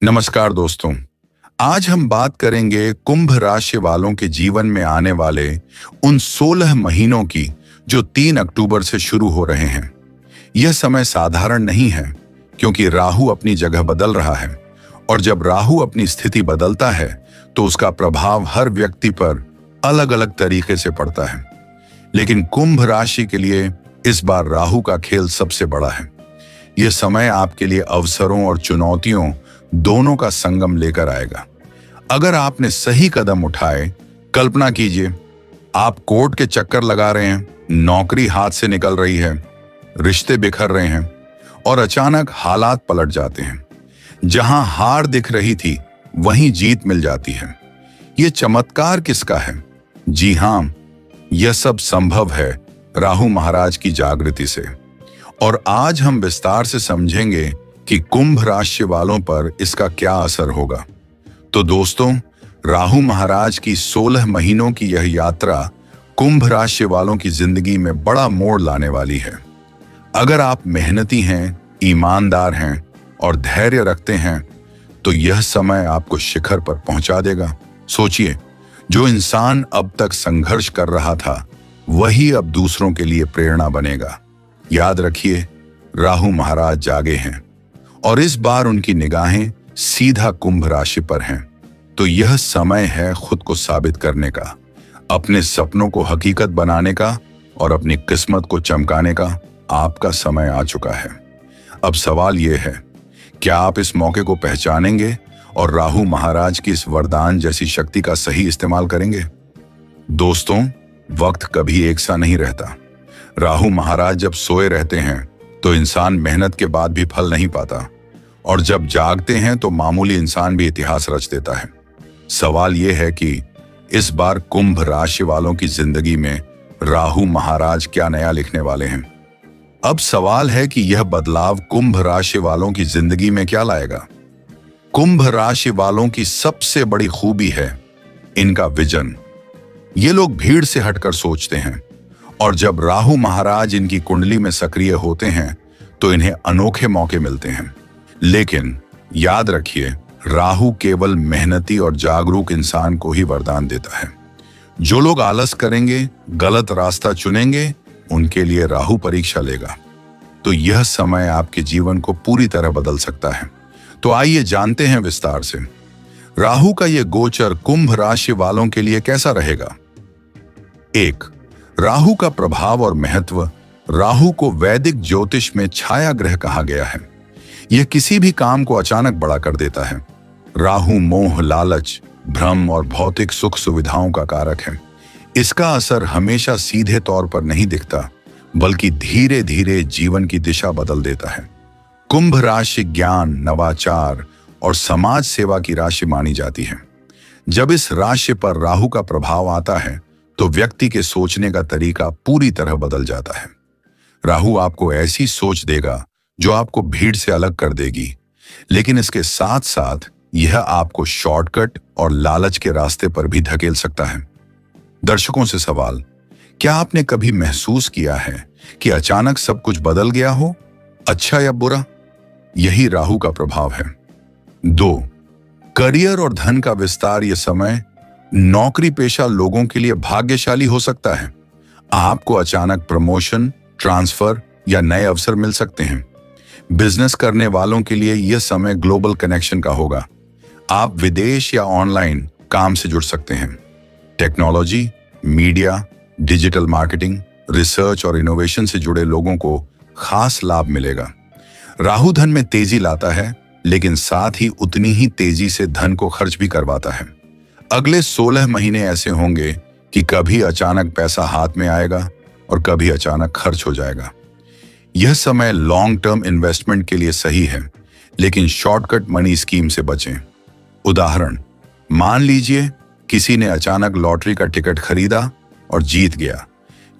नमस्कार दोस्तों। आज हम बात करेंगे कुंभ राशि वालों के जीवन में आने वाले उन 16 महीनों की जो 3 अक्टूबर से शुरू हो रहे हैं। यह समय साधारण नहीं है क्योंकि राहु अपनी जगह बदल रहा है और जब राहु अपनी स्थिति बदलता है तो उसका प्रभाव हर व्यक्ति पर अलग अलग तरीके से पड़ता है। लेकिन कुंभ राशि के लिए इस बार राहु का खेल सबसे बड़ा है। यह समय आपके लिए अवसरों और चुनौतियों दोनों का संगम लेकर आएगा। अगर आपने सही कदम उठाए, कल्पना कीजिए आप कोर्ट के चक्कर लगा रहे हैं, नौकरी हाथ से निकल रही है, रिश्ते बिखर रहे हैं और अचानक हालात पलट जाते हैं। जहां हार दिख रही थी वहीं जीत मिल जाती है। यह चमत्कार किसका है? जी हां, यह सब संभव है राहु महाराज की जागृति से। और आज हम विस्तार से समझेंगे कि कुंभ राशि वालों पर इसका क्या असर होगा। तो दोस्तों, राहु महाराज की 16 महीनों की यह यात्रा कुंभ राशि वालों की जिंदगी में बड़ा मोड़ लाने वाली है। अगर आप मेहनती हैं, ईमानदार हैं और धैर्य रखते हैं तो यह समय आपको शिखर पर पहुंचा देगा। सोचिए, जो इंसान अब तक संघर्ष कर रहा था वही अब दूसरों के लिए प्रेरणा बनेगा। याद रखिए, राहु महाराज जागे हैं और इस बार उनकी निगाहें सीधा कुंभ राशि पर हैं। तो यह समय है खुद को साबित करने का, अपने सपनों को हकीकत बनाने का और अपनी किस्मत को चमकाने का आपका समय आ चुका है। अब सवाल यह है, क्या आप इस मौके को पहचानेंगे और राहु महाराज की इस वरदान जैसी शक्ति का सही इस्तेमाल करेंगे? दोस्तों, वक्त कभी एक सा नहीं रहता। राहु महाराज जब सोए रहते हैं तो इंसान मेहनत के बाद भी फल नहीं पाता और जब जागते हैं तो मामूली इंसान भी इतिहास रच देता है। सवाल यह है कि इस बार कुंभ राशि वालों की जिंदगी में राहु महाराज क्या नया लिखने वाले हैं। अब सवाल है कि यह बदलाव कुंभ राशि वालों की जिंदगी में क्या लाएगा। कुंभ राशि वालों की सबसे बड़ी खूबी है इनका विजन। ये लोग भीड़ से हटकर सोचते हैं और जब राहु महाराज इनकी कुंडली में सक्रिय होते हैं तो इन्हें अनोखे मौके मिलते हैं। लेकिन याद रखिए, राहु केवल मेहनती और जागरूक इंसान को ही वरदान देता है। जो लोग आलस करेंगे, गलत रास्ता चुनेंगे, उनके लिए राहु परीक्षा लेगा। तो यह समय आपके जीवन को पूरी तरह बदल सकता है। तो आइए जानते हैं विस्तार से राहु का यह गोचर कुंभ राशि वालों के लिए कैसा रहेगा। 1. राहु का प्रभाव और महत्व। राहु को वैदिक ज्योतिष में छाया ग्रह कहा गया है। यह किसी भी काम को अचानक बड़ा कर देता है। राहु मोह, लालच, भ्रम और भौतिक सुख सुविधाओं का कारक है। इसका असर हमेशा सीधे तौर पर नहीं दिखता, बल्कि धीरे धीरे जीवन की दिशा बदल देता है। कुंभ राशि ज्ञान, नवाचार और समाज सेवा की राशि मानी जाती है। जब इस राशि पर राहु का प्रभाव आता है तो व्यक्ति के सोचने का तरीका पूरी तरह बदल जाता है। राहु आपको ऐसी सोच देगा जो आपको भीड़ से अलग कर देगी, लेकिन इसके साथ साथ यह आपको शॉर्टकट और लालच के रास्ते पर भी धकेल सकता है। दर्शकों से सवाल, क्या आपने कभी महसूस किया है कि अचानक सब कुछ बदल गया हो, अच्छा या बुरा? यही राहु का प्रभाव है। 2. करियर और धन का विस्तार। यह समय नौकरी पेशा लोगों के लिए भाग्यशाली हो सकता है। आपको अचानक प्रमोशन, ट्रांसफर या नए अवसर मिल सकते हैं। बिजनेस करने वालों के लिए यह समय ग्लोबल कनेक्शन का होगा। आप विदेश या ऑनलाइन काम से जुड़ सकते हैं। Technology, media, digital marketing, research और इनोवेशन से जुड़े लोगों को खास लाभ मिलेगा। राहु धन में तेजी लाता है, लेकिन साथ ही उतनी ही तेजी से धन को खर्च भी करवाता है। अगले 16 महीने ऐसे होंगे कि कभी अचानक पैसा हाथ में आएगा और कभी अचानक खर्च हो जाएगा। यह समय लॉन्ग टर्म इन्वेस्टमेंट के लिए सही है, लेकिन शॉर्टकट मनी स्कीम से बचें। उदाहरण, मान लीजिए किसी ने अचानक लॉटरी का टिकट खरीदा और जीत गया,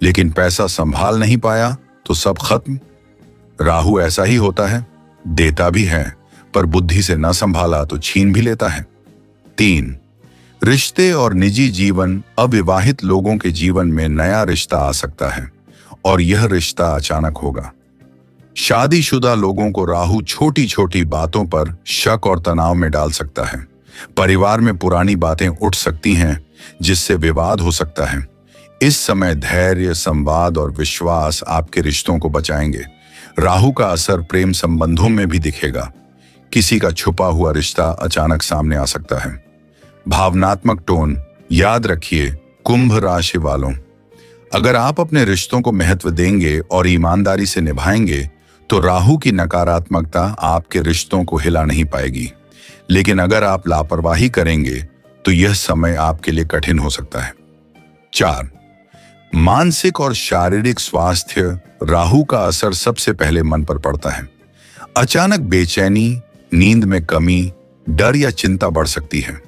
लेकिन पैसा संभाल नहीं पाया तो सब खत्म। राहु ऐसा ही होता है, देता भी है पर बुद्धि से न संभाला तो छीन भी लेता है। 3. रिश्ते और निजी जीवन। अविवाहित लोगों के जीवन में नया रिश्ता आ सकता है और यह रिश्ता अचानक होगा। शादीशुदा लोगों को राहु छोटी छोटी बातों पर शक और तनाव में डाल सकता है। परिवार में पुरानी बातें उठ सकती हैं, जिससे विवाद हो सकता है। इस समय धैर्य, संवाद और विश्वास आपके रिश्तों को बचाएंगे। राहु का असर प्रेम संबंधों में भी दिखेगा। किसी का छुपा हुआ रिश्ता अचानक सामने आ सकता है। भावनात्मक टोन याद रखिए, कुंभ राशि वालों, अगर आप अपने रिश्तों को महत्व देंगे और ईमानदारी से निभाएंगे तो राहु की नकारात्मकता आपके रिश्तों को हिला नहीं पाएगी। लेकिन अगर आप लापरवाही करेंगे तो यह समय आपके लिए कठिन हो सकता है। 4. मानसिक और शारीरिक स्वास्थ्य। राहु का असर सबसे पहले मन पर पड़ता है। अचानक बेचैनी, नींद में कमी, डर या चिंता बढ़ सकती है।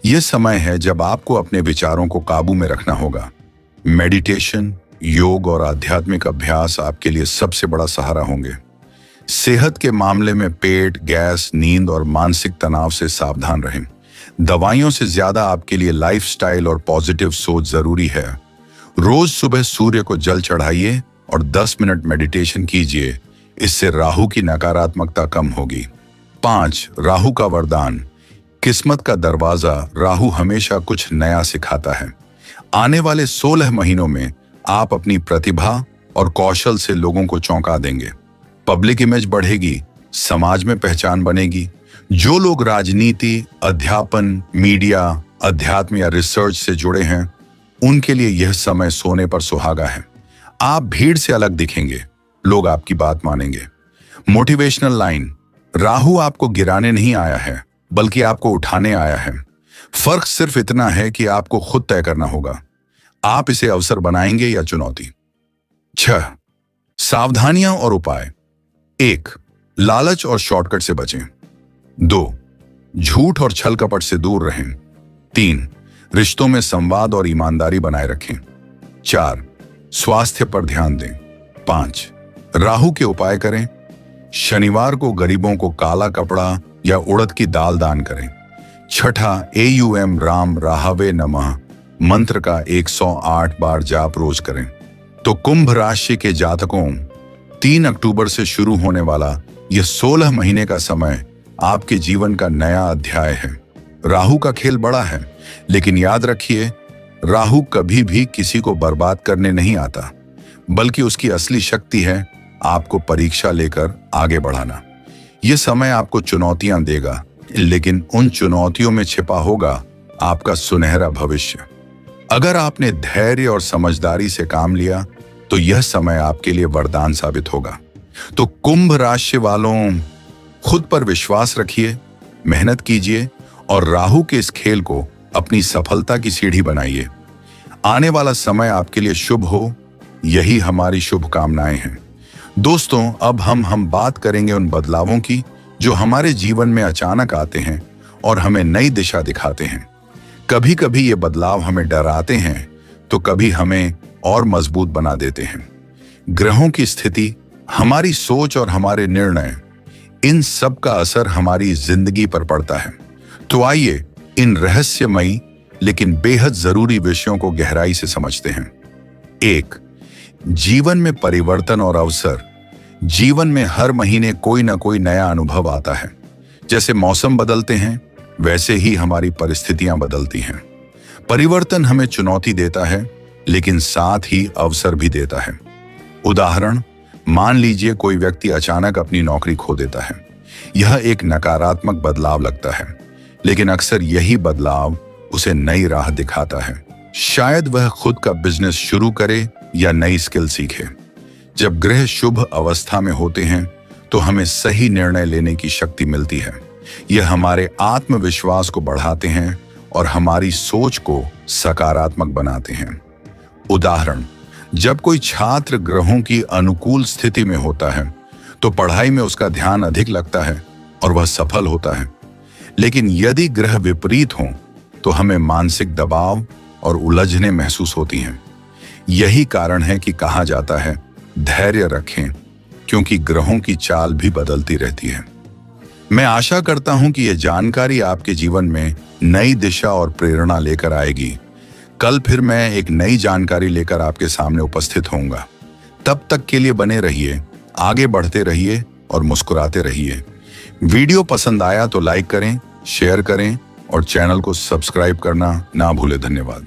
यह समय है जब आपको अपने विचारों को काबू में रखना होगा। मेडिटेशन, योग और आध्यात्मिक अभ्यास आपके लिए सबसे बड़ा सहारा होंगे। सेहत के मामले में पेट, गैस, नींद और मानसिक तनाव से सावधान रहें। दवाइयों से ज्यादा आपके लिए लाइफस्टाइल और पॉजिटिव सोच जरूरी है। रोज सुबह सूर्य को जल चढ़ाइए और 10 मिनट मेडिटेशन कीजिए। इससे राहु की नकारात्मकता कम होगी। 5. राहु का वरदान। किस्मत का दरवाजा। राहु हमेशा कुछ नया सिखाता है। आने वाले 16 महीनों में आप अपनी प्रतिभा और कौशल से लोगों को चौंका देंगे। पब्लिक इमेज बढ़ेगी, समाज में पहचान बनेगी। जो लोग राजनीति, अध्यापन, मीडिया, अध्यात्म या रिसर्च से जुड़े हैं, उनके लिए यह समय सोने पर सुहागा है। आप भीड़ से अलग दिखेंगे, लोग आपकी बात मानेंगे। Motivational line. राहु आपको गिराने नहीं आया है, बल्कि आपको उठाने आया है। फर्क सिर्फ इतना है कि आपको खुद तय करना होगा, आप इसे अवसर बनाएंगे या चुनौती। 6. सावधानियां और उपाय। 1. लालच और शॉर्टकट से बचें। 2. झूठ और छल कपट से दूर रहें। 3. रिश्तों में संवाद और ईमानदारी बनाए रखें। 4. स्वास्थ्य पर ध्यान दें। 5. राहु के उपाय करें। शनिवार को गरीबों को काला कपड़ा या उड़द की दाल दान करें। 6. AUM राम राहवे नमः मंत्र का 108 बार जाप रोज करें। तो कुंभ राशि के जातकों, 3 अक्टूबर से शुरू होने वाला यह 16 महीने का समय आपके जीवन का नया अध्याय है। राहु का खेल बड़ा है, लेकिन याद रखिए, राहु कभी भी किसी को बर्बाद करने नहीं आता, बल्कि उसकी असली शक्ति है आपको परीक्षा लेकर आगे बढ़ाना। यह समय आपको चुनौतियां देगा, लेकिन उन चुनौतियों में छिपा होगा आपका सुनहरा भविष्य। अगर आपने धैर्य और समझदारी से काम लिया तो यह समय आपके लिए वरदान साबित होगा। तो कुंभ राशि वालों, खुद पर विश्वास रखिए, मेहनत कीजिए और राहु के इस खेल को अपनी सफलता की सीढ़ी बनाइए। आने वाला समय आपके लिए शुभ हो, यही हमारी शुभकामनाएं हैं। दोस्तों, अब हम बात करेंगे उन बदलावों की जो हमारे जीवन में अचानक आते हैं और हमें नई दिशा दिखाते हैं। कभी कभी ये बदलाव हमें डराते हैं, तो कभी हमें और मजबूत बना देते हैं। ग्रहों की स्थिति, हमारी सोच और हमारे निर्णय, इन सब का असर हमारी जिंदगी पर पड़ता है। तो आइए इन रहस्यमयी लेकिन बेहद जरूरी विषयों को गहराई से समझते हैं। 1. जीवन में परिवर्तन और अवसर। जीवन में हर महीने कोई ना कोई नया अनुभव आता है। जैसे मौसम बदलते हैं, वैसे ही हमारी परिस्थितियां बदलती हैं। परिवर्तन हमें चुनौती देता है, लेकिन साथ ही अवसर भी देता है। उदाहरण, मान लीजिए कोई व्यक्ति अचानक अपनी नौकरी खो देता है। यह एक नकारात्मक बदलाव लगता है, लेकिन अक्सर यही बदलाव उसे नई राह दिखाता है। शायद वह खुद का बिजनेस शुरू करे या नई स्किल सीखे। जब ग्रह शुभ अवस्था में होते हैं तो हमें सही निर्णय लेने की शक्ति मिलती है। यह हमारे आत्मविश्वास को बढ़ाते हैं और हमारी सोच को सकारात्मक बनाते हैं। उदाहरण, जब कोई छात्र ग्रहों की अनुकूल स्थिति में होता है तो पढ़ाई में उसका ध्यान अधिक लगता है और वह सफल होता है। लेकिन यदि ग्रह विपरीत हों तो हमें मानसिक दबाव और उलझने महसूस होती हैं। यही कारण है कि कहा जाता है, धैर्य रखें, क्योंकि ग्रहों की चाल भी बदलती रहती है। मैं आशा करता हूं कि यह जानकारी आपके जीवन में नई दिशा और प्रेरणा लेकर आएगी। कल फिर मैं एक नई जानकारी लेकर आपके सामने उपस्थित होऊंगा। तब तक के लिए बने रहिए आगे बढ़ते रहिए और मुस्कुराते रहिए। वीडियो पसंद आया तो लाइक करें, शेयर करें और चैनल को सब्सक्राइब करना ना भूलें। धन्यवाद।